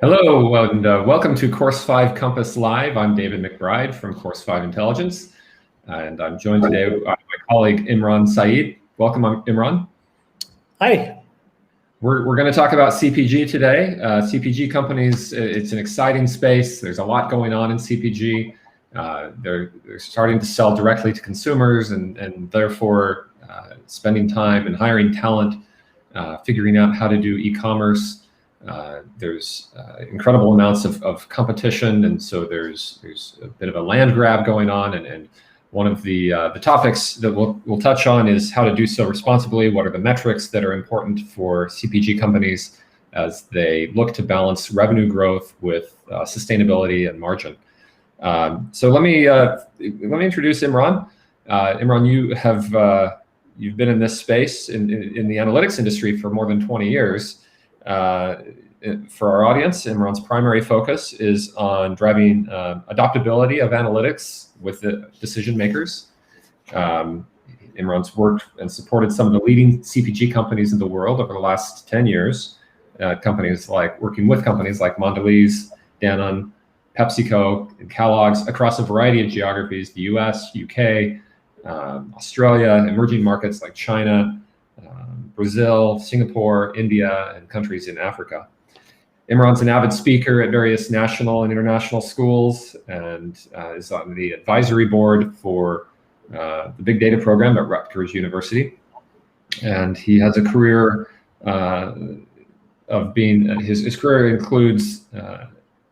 Hello, and welcome to Course 5 Compass Live. I'm David McBride from Course 5 Intelligence, and I'm joined today by my colleague Imran Saeed. Welcome, Imran. Hi. We're going to talk about CPG today. CPG companies, it's an exciting space. There's a lot going on in CPG. They're starting to sell directly to consumers and therefore spending time and hiring talent, figuring out how to do e-commerce. There's incredible amounts of competition, and so there's a bit of a land grab going on. And one of the topics that we'll touch on is how to do so responsibly. What are the metrics that are important for CPG companies as they look to balance revenue growth with sustainability and margin? So let me introduce Imran. Imran, you've been in this space in the analytics industry for more than 20 years. For our audience, Imran's primary focus is on driving adoptability of analytics with the decision makers. Imran's worked and supported some of the leading CPG companies in the world over the last 10 years. Working with companies like Mondelez, Danone, PepsiCo, and Kellogg's across a variety of geographies: the US, UK, Australia, emerging markets like China, Brazil, Singapore, India, and countries in Africa. Imran's an avid speaker at various national and international schools and is on the advisory board for the Big Data program at Rutgers University. And he has a career his career includes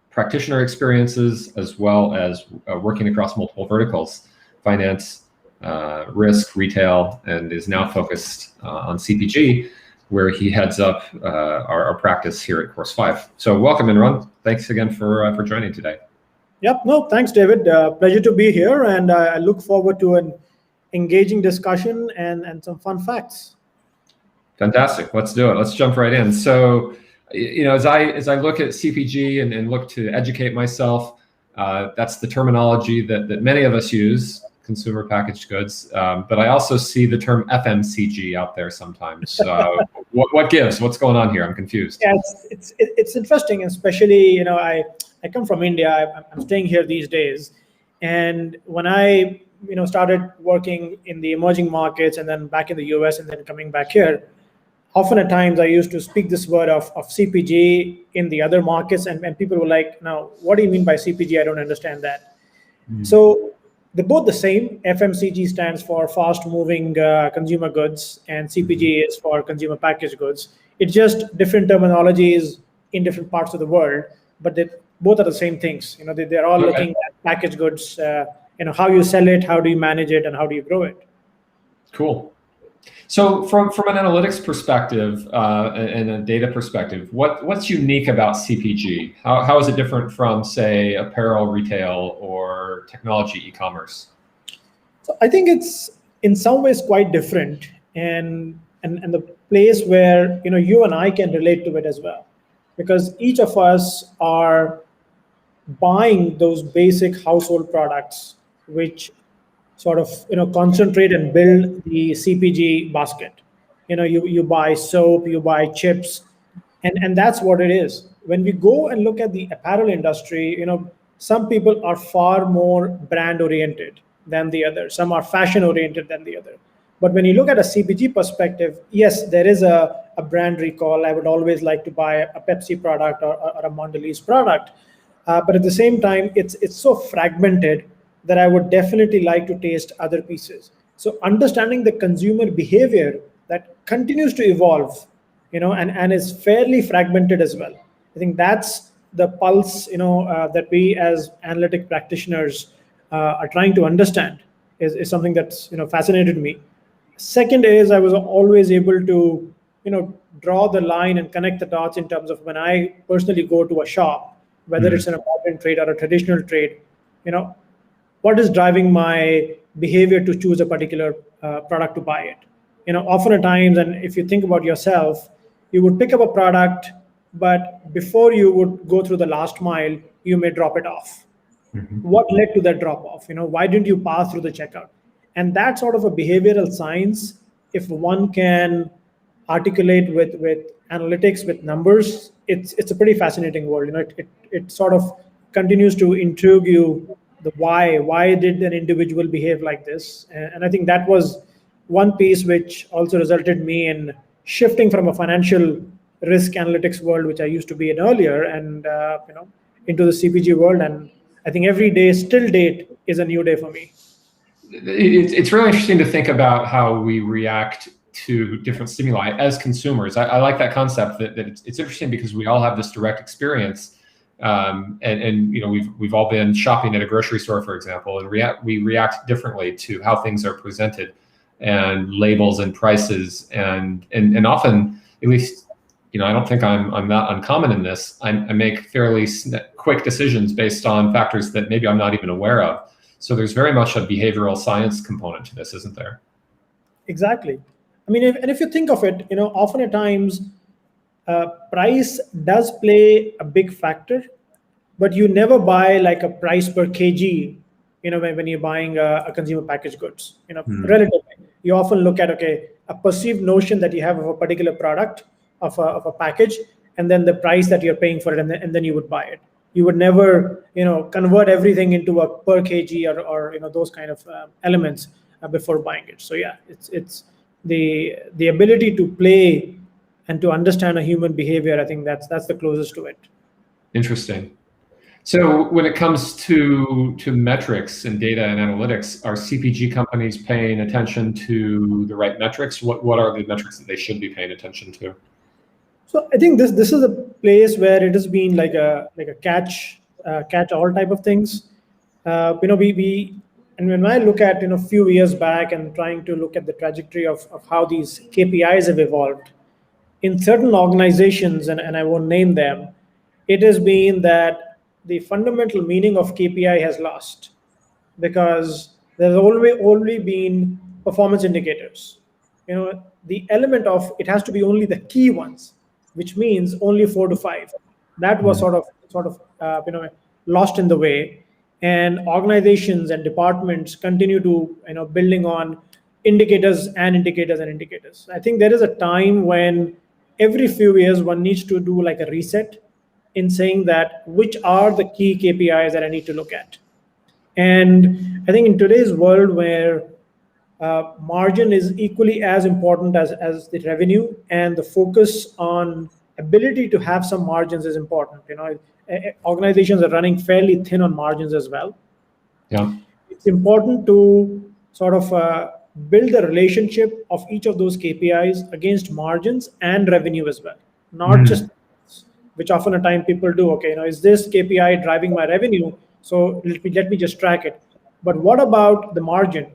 practitioner experiences as well as working across multiple verticals: finance, risk, retail, and is now focused on CPG, where he heads up our practice here at Course 5. So welcome, Imran. Thanks again for joining today. Yep. No, thanks, David. Pleasure to be here, and I look forward to an engaging discussion and some fun facts. Fantastic. Let's do it. Let's jump right in. So, as I look at CPG and look to educate myself, that's the terminology that many of us use. Consumer packaged goods, but I also see the term FMCG out there sometimes. What gives? What's going on here? I'm confused. Yeah, it's interesting, especially I come from India. I'm staying here these days, and when I started working in the emerging markets and then back in the US and then coming back here, often at times I used to speak this word of CPG in the other markets, and people were like, "Now, what do you mean by CPG? I don't understand that." So they're both the same. FMCG stands for fast-moving consumer goods, and CPG is for consumer packaged goods. It's just different terminologies in different parts of the world, but they both are the same things. They're all looking at packaged goods. How you sell it, how do you manage it, and how do you grow it? Cool. So from an analytics perspective and a data perspective, what's unique about CPG? How is it different from, say, apparel retail or technology e-commerce? So I think it's in some ways quite different, and the place where you and I can relate to it as well, because each of us are buying those basic household products which sort of concentrate and build the CPG basket. You buy soap, you buy chips, and that's what it is. When we go and look at the apparel industry, some people are far more brand oriented than the other. Some are fashion oriented than the other. But when you look at a CPG perspective, yes, there is a brand recall. I would always like to buy a Pepsi product or a Mondelez product, but at the same time, it's so fragmented that I would definitely like to taste other pieces. So understanding the consumer behavior that continues to evolve, and is fairly fragmented as well. I think that's the pulse, that we as analytic practitioners are trying to understand is something that's, fascinated me. Second is I was always able to, draw the line and connect the dots in terms of when I personally go to a shop, whether it's in a modern trade or a traditional trade, what is driving my behavior to choose a particular product to buy it? Often at times, and if you think about yourself, you would pick up a product, but before you would go through the last mile, you may drop it off. What led to that drop off? Why didn't you pass through the checkout? And that sort of a behavioral science, if one can articulate with analytics with numbers, it's a pretty fascinating world. It sort of continues to intrigue you, the why did an individual behave like this, and I think that was one piece which also resulted me in shifting from a financial risk analytics world, which I used to be in earlier, and into the CPG world. And I think every day, still date, is a new day for me. It's really interesting to think about how we react to different stimuli as consumers. I like that concept that it's interesting because we all have this direct experience. And we've all been shopping at a grocery store, for example, and we react differently to how things are presented and labels and prices. And often, at least, I don't think I'm not uncommon in this. I make fairly quick decisions based on factors that maybe I'm not even aware of. So there's very much a behavioral science component to this, isn't there? Exactly. I mean, if you think of it, often at times, price does play a big factor, but you never buy like a price per kg, when you're buying a consumer packaged goods, relatively. You often look at, okay, a perceived notion that you have of a particular product, of a package, and then the price that you're paying for it, and then you would buy it. You would never, convert everything into a per kg or those kind of elements before buying it. So yeah, it's the ability to play and to understand a human behavior. I think that's the closest to it. Interesting. So when it comes to metrics and data and analytics, are CPG companies paying attention to the right metrics? What are the metrics that they should be paying attention to? So I think this is a place where it has been like a catch all type of things. We and when I look at a few years back and trying to look at the trajectory of how these KPIs have evolved in certain organizations, and I won't name them, it has been that the fundamental meaning of KPI has lost, because there's only been performance indicators. The element of it has to be only the key ones, which means only 4 to 5. That was sort of lost in the way, and organizations and departments continue to building on indicators and indicators and indicators. I think there is a time when every few years one needs to do like a reset in saying that which are the key KPIs that I need to look at. And I think in today's world where margin is equally as important as the revenue, and the focus on ability to have some margins is important. Organizations are running fairly thin on margins as well. Yeah, it's important to sort of build the relationship of each of those KPIs against margins and revenue as well, not just which often a time people do. Okay, is this KPI driving my revenue? So let me just track it. But what about the margin?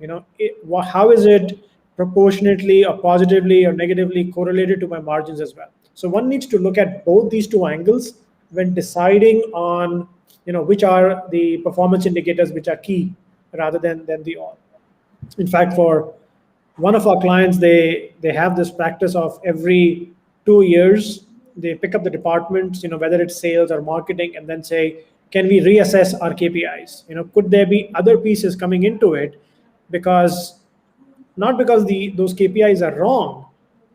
How is it proportionately or positively or negatively correlated to my margins as well? So one needs to look at both these two angles when deciding on which are the performance indicators which are key rather than the all. In fact, for one of our clients, they have this practice of every 2 years they pick up the departments, whether it's sales or marketing, and then say, can we reassess our KPIs? Could there be other pieces coming into it? Because not because those KPIs are wrong,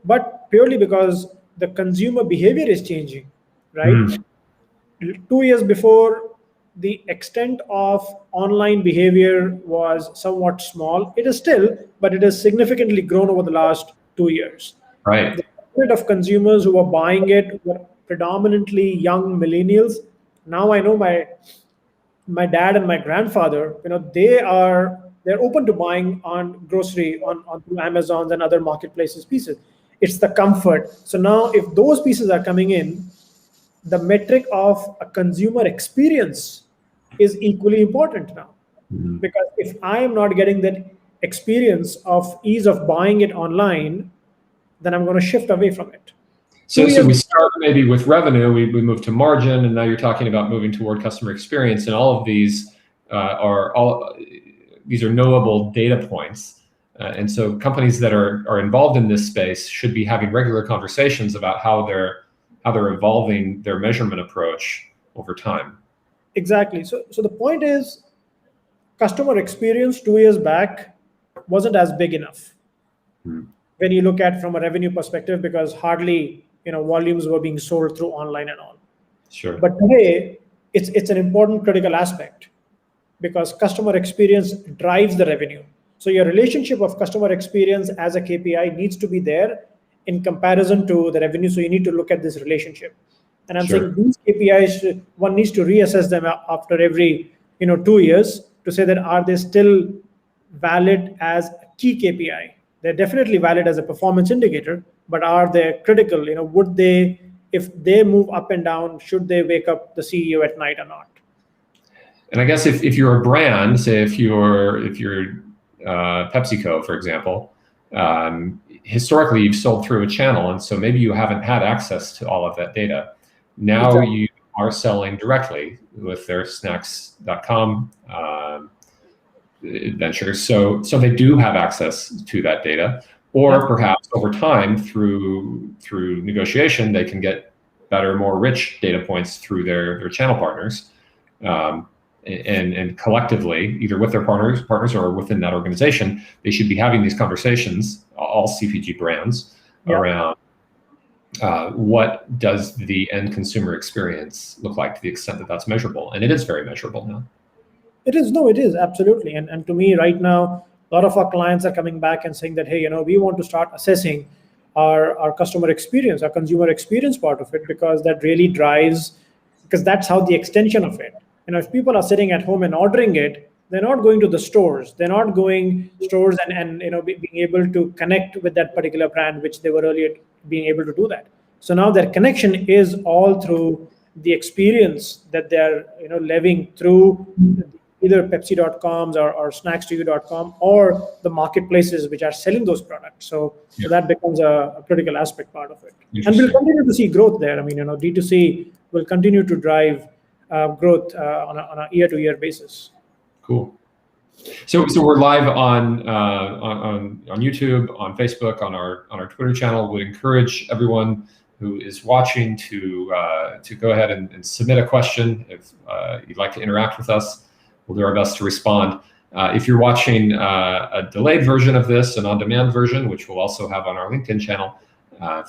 but purely because the consumer behavior is changing, right? 2 years before, the extent of online behavior was somewhat small. It is still, but it has significantly grown over the last 2 years. right. The segment of consumers who were buying it were predominantly young millennials. Now I know my dad and my grandfather, they're open to buying on grocery on through Amazon and other marketplaces pieces. It's the comfort. So now if those pieces are coming in, the metric of a consumer experience is equally important now. Because if I am not getting that experience of ease of buying it online, then I'm going to shift away from it. So we start maybe with revenue, we move to margin, and now you're talking about moving toward customer experience, and all of these these are knowable data points. And so companies that are involved in this space should be having regular conversations about how they're evolving their measurement approach over time. Exactly. So the point is, customer experience 2 years back wasn't as big enough when you look at from a revenue perspective, because hardly volumes were being sold through online and all. Sure. But today, it's an important critical aspect because customer experience drives the revenue. So your relationship of customer experience as a KPI needs to be there in comparison to the revenue. So you need to look at this relationship. And I'm Sure. saying these KPIs, one needs to reassess them after every 2 years to say that are they still valid as a key KPI? They're definitely valid as a performance indicator, but are they critical? Would they, if they move up and down, should they wake up the CEO at night or not? And I guess if you're a brand, say if you're PepsiCo, for example, historically you've sold through a channel, and so maybe you haven't had access to all of that data. Now Exactly. you are selling directly with their snacks.com ventures, so they do have access to that data, or perhaps over time through negotiation they can get better, more rich data points through their channel partners. And collectively, either with their partners or within that organization, they should be having these conversations, all CPG brands, around what does the end consumer experience look like to the extent that that's measurable. And it is very measurable now. It is absolutely. And to me right now, a lot of our clients are coming back and saying that, hey, we want to start assessing our customer experience, our consumer experience part of it, because that really drives, because that's how the extension of it. If people are sitting at home and ordering it, they're not going to the stores. They're not going stores and being able to connect with that particular brand, which they were earlier being able to do that. So now their connection is all through the experience that they're living through either Pepsi.coms or snacks2u.com or the marketplaces which are selling those products. So that becomes a critical aspect part of it. And we'll continue to see growth there. D2C will continue to drive growth on a year-to-year basis. Cool. So we're live on YouTube, on Facebook, on our Twitter channel. Would encourage everyone who is watching to go ahead and submit a question if you'd like to interact with us. We'll do our best to respond. If you're watching a delayed version of this, an on-demand version, which we'll also have on our LinkedIn channel,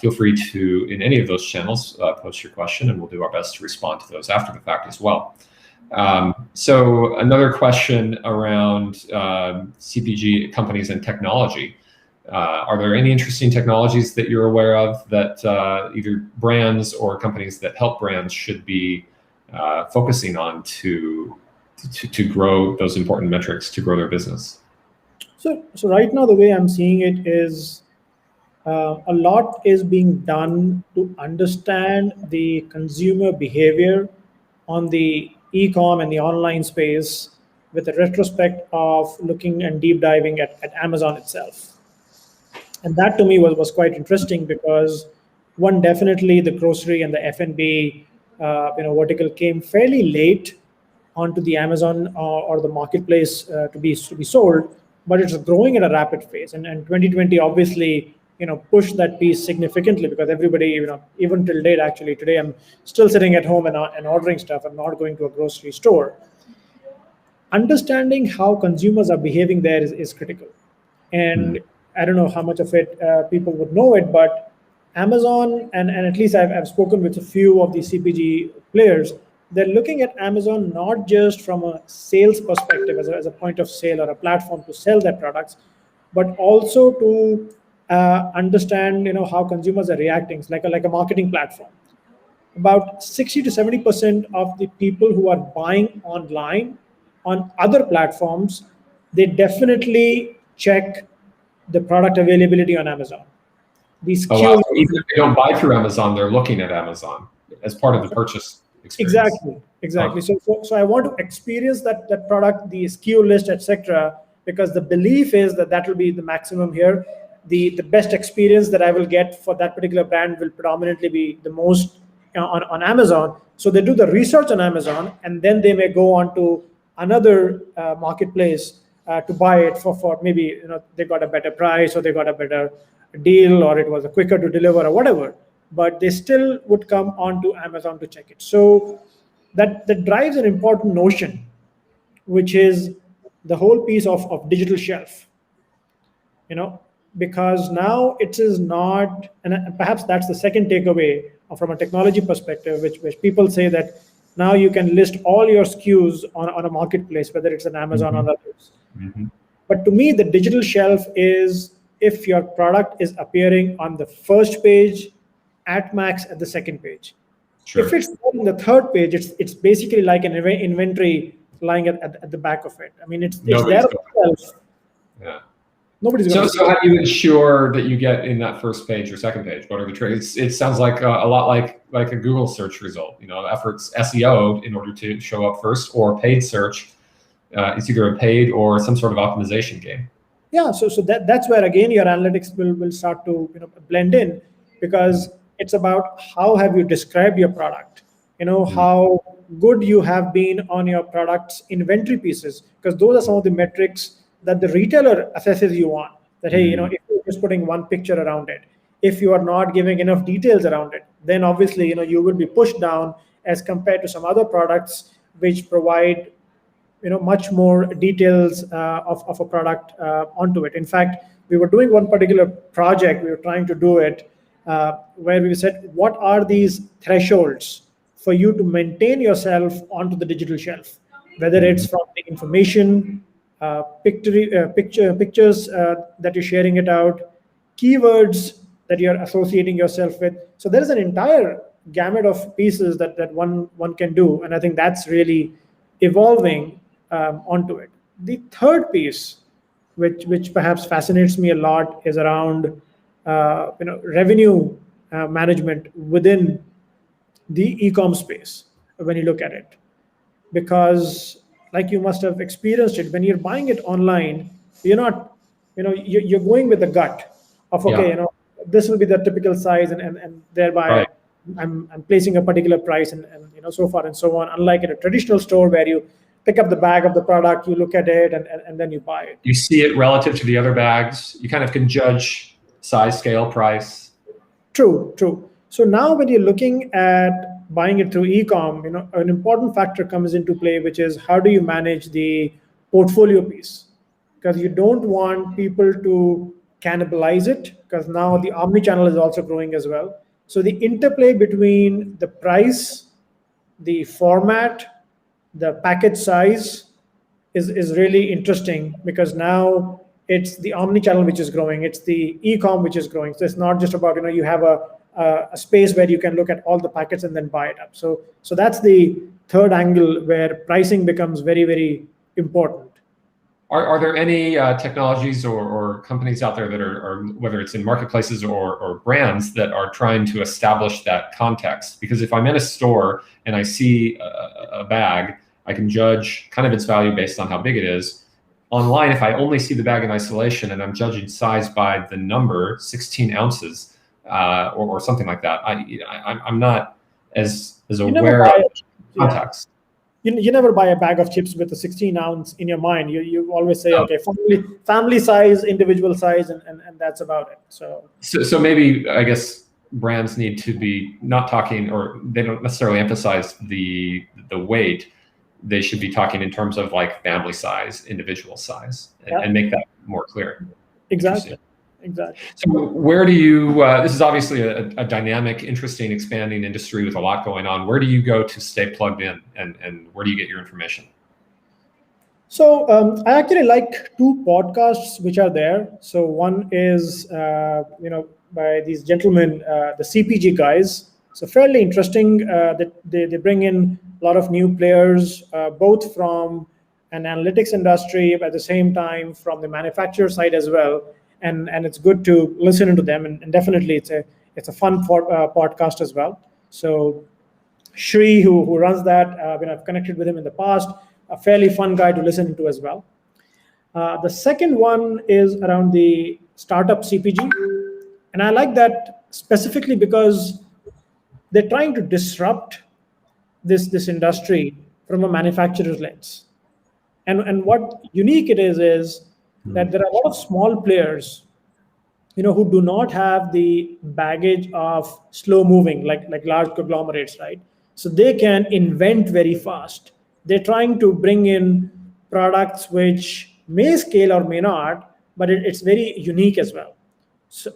feel free to, in any of those channels, post your question, and we'll do our best to respond to those after the fact as well. So another question around CPG companies and technology. Are there any interesting technologies that you're aware of that either brands or companies that help brands should be focusing on to grow those important metrics, to grow their business? So right now, the way I'm seeing it is a lot is being done to understand the consumer behavior on the e-com and the online space with a retrospect of looking and deep diving at Amazon itself. And that to me was quite interesting because one, definitely the grocery and the F&B vertical came fairly late onto the Amazon or the marketplace to be sold, but it's growing at a rapid pace. And 2020 obviously pushed that piece significantly because everybody, even till date, actually today I'm still sitting at home and ordering stuff. I'm not going to a grocery store. Understanding how consumers are behaving there is critical. And I don't know how much of it people would know it, but Amazon, and at least I've spoken with a few of the CPG players, they're looking at Amazon not just from a sales perspective as a point of sale or a platform to sell their products, but also to understand how consumers are reacting. It's like a marketing platform. About 60 to 70% of the people who are buying online on other platforms, they definitely check the product availability on Amazon. These Oh, wow. So even if they don't buy through Amazon, they're looking at Amazon as part of the purchase experience. Exactly. So I want to experience that product, the SKU list, etc., because the belief is that will be the maximum here. The best experience that I will get for that particular brand will predominantly be the most on Amazon. So they do the research on Amazon, and then they may go on to another marketplace to buy it for maybe they got a better price or they got a better deal or it was quicker to deliver or whatever. But they still would come onto Amazon to check it. So that drives an important notion, which is the whole piece of digital shelf. because now it is not, and perhaps that's the second takeaway from a technology perspective, which people say that now you can list all your SKUs on a marketplace, whether it's an Amazon or Mhm. others. Mhm. But to me, the digital shelf is if your product is appearing on the first page, at max at the second page. If Sure. it's on the third page, it's basically like an inventory lying at the back of it. I mean, it's there Nobody's on going. the shelf. Yeah. Nobody's going So, to see so it. how do you ensure that you get in that first page or second page? What are the tricks? It sounds like a lot like a Google search result. You know, efforts SEO in order to show up first, or paid search. It's either a paid or some sort of optimization game. Yeah, so that's where again your analytics will start to blend in, because it's about how have you described your product, Mhm. how good you have been on your product's inventory pieces, because those are some of the metrics that the retailer assesses you on. That hey, Mm. if you're just putting one picture around it, if you are not giving enough details around it, then obviously you will be pushed down as compared to some other products which provide much more details of a product onto it. In fact, we were doing one particular project, we were trying to do it where we said what are these thresholds for you to maintain yourself onto the digital shelf, whether it's Mhm. from the information, pictures that you're sharing it out, keywords that you're associating yourself with. So there is an entire gamut of pieces that one can do, and I think that's really evolving onto it. The third piece, which perhaps fascinates me a lot, is around revenue management within the e-com space when you look at it, because like you must have experienced it when you're buying it online, you're not you're going with the gut of okay, Yeah. this will be the typical size, and thereby Right. I'm placing a particular price, and so far and so on, unlike in a traditional store where you pick up the bag of the product, you look at it, and then you buy it. You see it relative to the other bags. You kind of can judge size, scale, price. True, true. So now when you're looking at buying it through e-com, an important factor comes into play, which is how do you manage the portfolio piece? Because you don't want people to cannibalize it, because now the omni-channel is also growing as well. So the interplay between the price, the format, the package size is really interesting, because now it's the omni-channel which is growing, it's the e-com which is growing. So it's not just about you have a space where you can look at all the packets and then buy it up. So that's the third angle where pricing becomes very, very important. Are there any technologies or companies out there that are, whether it's in marketplaces or brands, that are trying to establish that context? Because if I'm in a store and I see a bag, I can judge kind of its value based on how big it is. Online, if I only see the bag in isolation and I'm judging size by the number, 16 ounces, or something like that, I'm not as You never aware buy of it. Yeah. context. You never buy a bag of chips with a 16 ounce in your mind. You always say, So, okay, family size, individual size, and that's about it. so maybe I guess brands need to be not talking, or they don't necessarily emphasize the weight. They should be talking in terms of like family size, individual size, Yeah, and make that more clear. Interesting. exactly, exactly. So where do you, this is obviously a dynamic, interesting, expanding industry with a lot going on. Where do you go to stay plugged in, and where do you get your information? So I actually like two podcasts which are there. So one is by these gentlemen, the CPG guys. So fairly interesting. That they bring in a lot of new players, both from an analytics industry, but at the same time from the manufacturer side as well. And it's good to listen to them. And definitely it's a fun podcast as well. So Shri, who runs that, I've connected with him in the past. A fairly fun guy to listen to as well. The second one is around the startup CPG, and I like that specifically because they're trying to disrupt this industry from a manufacturer's lens. And what unique it is that there are a lot of small players who do not have the baggage of slow moving like large conglomerates, right? So they can invent very fast. They're trying to bring in products which may scale or may not, but it's very unique as well.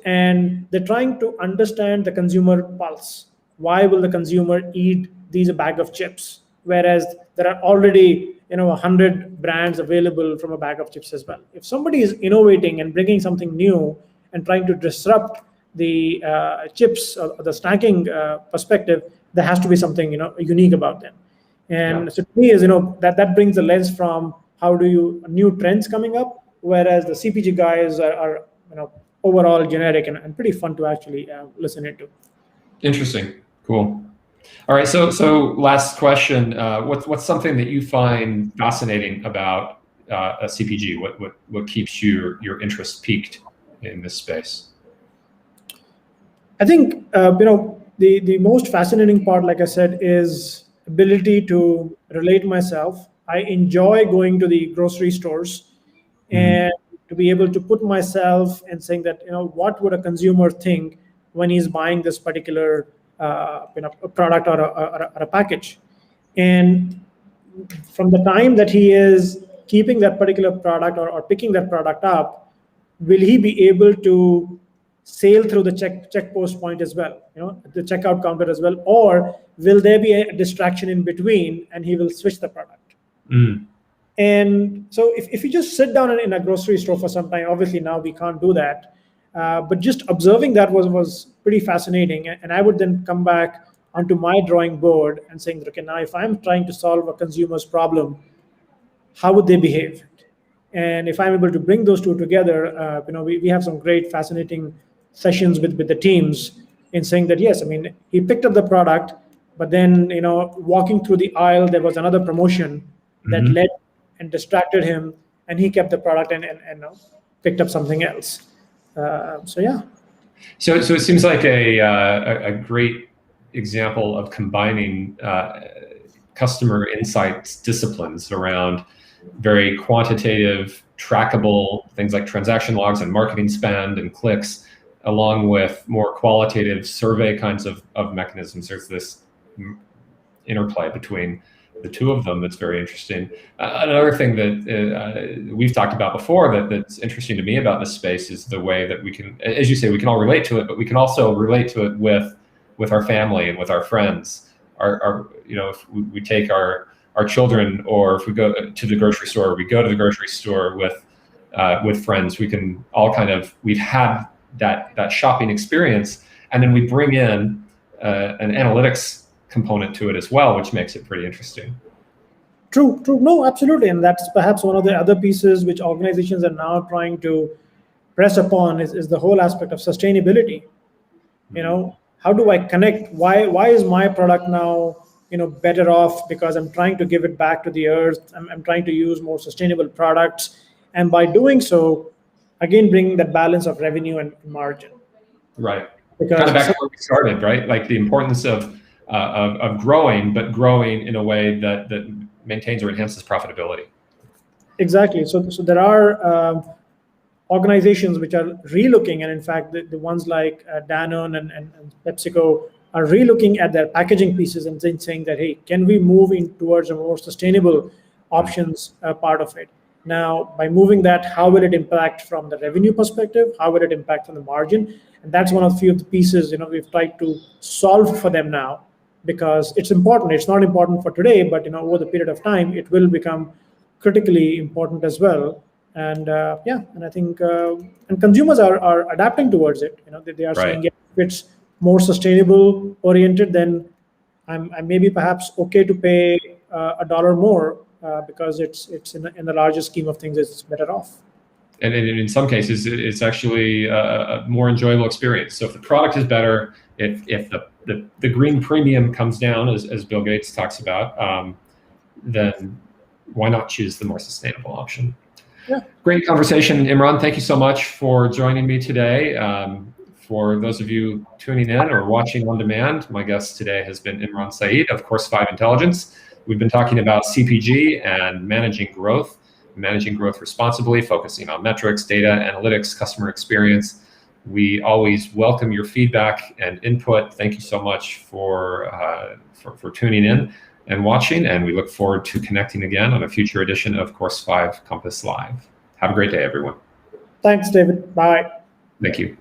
And they're trying to understand the consumer pulse. Why will the consumer eat these bag of chips? Whereas there are already 100 brands available from a bag of chips as well. If somebody is innovating and bringing something new and trying to disrupt the chips or the snacking perspective, there has to be something unique about them. And so to me is that brings the lens from how do you new trends coming up, whereas the CPG guys are overall generic and pretty fun to actually listen into. Interesting. Cool. All right. So last question. What's something that you find fascinating about a CPG? What keeps your interest peaked in this space? I think the most fascinating part, like I said, is ability to relate myself. I enjoy going to the grocery stores and to be able to put myself and saying that what would a consumer think when he's buying this particular a product or a package. And from the time that he is keeping that particular product or picking that product up, will he be able to sail through the check post point as well, the checkout counter as well, or will there be a distraction in between and he will switch the product? And so if you just sit down in a grocery store for some time, obviously now we can't do that, but just observing that was pretty fascinating. And I would then come back onto my drawing board and saying, okay, now if I'm trying to solve a consumer's problem, how would they behave? And if I'm able to bring those two together, we have some great, fascinating sessions with the teams in saying that, yes, I mean, he picked up the product, but then, walking through the aisle, there was another promotion that led and distracted him, and he kept the product and picked up something else. So it seems like a great example of combining customer insights disciplines around very quantitative, trackable things like transaction logs and marketing spend and clicks, along with more qualitative survey kinds of mechanisms. There's this interplay between the two of them that's very interesting. Another thing that we've talked about before that's interesting to me about this space is the way that we can, as you say, we can all relate to it, but we can also relate to it with our family and with our friends. If we take our children, or if we go to the grocery store, with friends, we can all we've had that shopping experience, and then we bring in an analytics component to it as well, which makes it pretty interesting. True. No, absolutely. And that's perhaps one of the other pieces which organizations are now trying to press upon is the whole aspect of sustainability. How do I connect? Why is my product now better off because I'm trying to give it back to the earth? I'm trying to use more sustainable products, and by doing so, again, bringing that balance of revenue and margin. Right. Because back to where we started, right? Like the importance of growing, but growing in a way that maintains or enhances profitability. Exactly. So there are organizations which are relooking, and in fact, the ones like Danone and PepsiCo are relooking at their packaging pieces and then saying that, hey, can we move in towards a more sustainable options part of it? Now, by moving that, how will it impact from the revenue perspective? How will it impact from the margin? And that's one of the few of the pieces we've tried to solve for them now, because it's important. It's not important for today, but over the period of time, it will become critically important as well. And and I think and consumers are adapting towards it. They are saying if it's more sustainable oriented, then I'm maybe perhaps okay to pay $1 more because it's in the larger scheme of things, it's better off. And in some cases, it's actually a more enjoyable experience. So if the product is better, if the green premium comes down, as Bill Gates talks about, then why not choose the more sustainable option? Yeah. Great conversation, Imran. Thank you so much for joining me today. For those of you tuning in or watching on demand, my guest today has been Imran Saeed of Course 5 Intelligence. We've been talking about CPG and managing growth responsibly, focusing on metrics, data, analytics, customer experience. We always welcome your feedback and input. Thank you so much for tuning in and watching, and we look forward to connecting again on a future edition of Course 5 Compass Live. Have a great day, everyone. Thanks, David. Bye. Thank you.